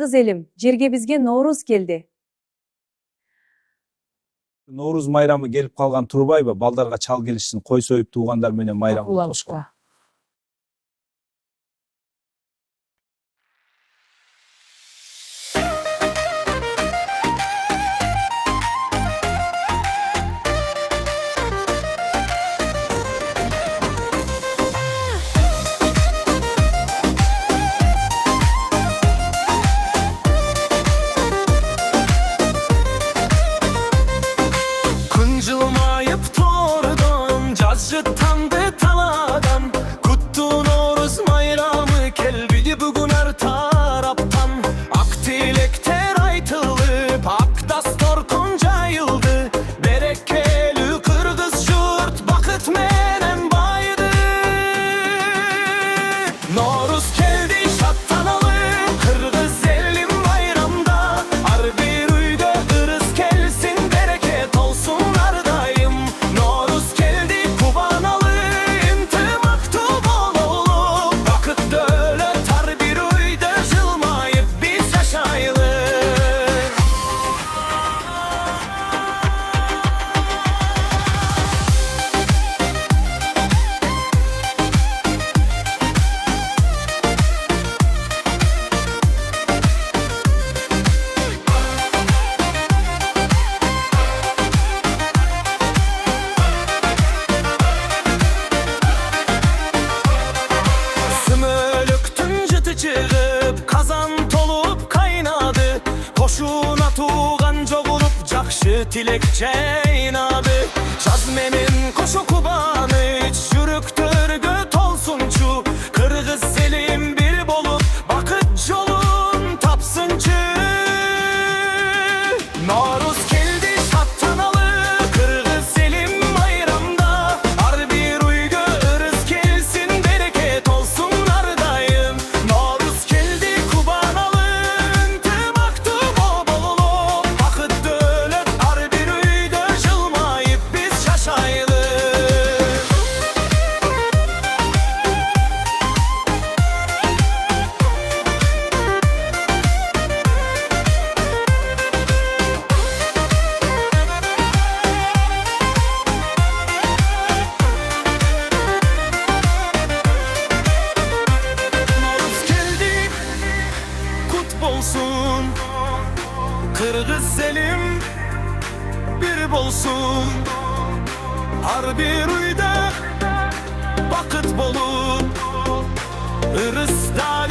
Kırgız elim, jerge bizge Novruz keldi. Novruz майрамы келип калган турбайбы? Балдарга чал келишсин, кой союп туугандар менен майрамды тоскон. Jılmayıp tordan, cazcı tandı taladan. Kuttu Novruz mayramı kelbidi bugün her taraftan. Ak dilekler aytılıp, ak dastor koncayıldı. Berekeli Kırgız jurt bakıt menen baydı. Novruz keldi şattanalı, Kırgız elim bayramda. Har bir uyda ırız kelsin, bereket olsun. Çıkıp kazan tolup kaynadı. Koşuna tuğan jogulup jakşı tilekçe inadı. Jazmenin koşu kubanı jürüktörgö tolsunçu. Kırgız elim bir bolup bakıt jolun tapsınçı. Novruz keldi şattanalı, Kırgız elim bayramda. Har bir uygö ırız kelsin, bereket olsun ardayım. Olsun, Kırgız elim bir bolsun. Har bir uyda bakıt bolup, ırısta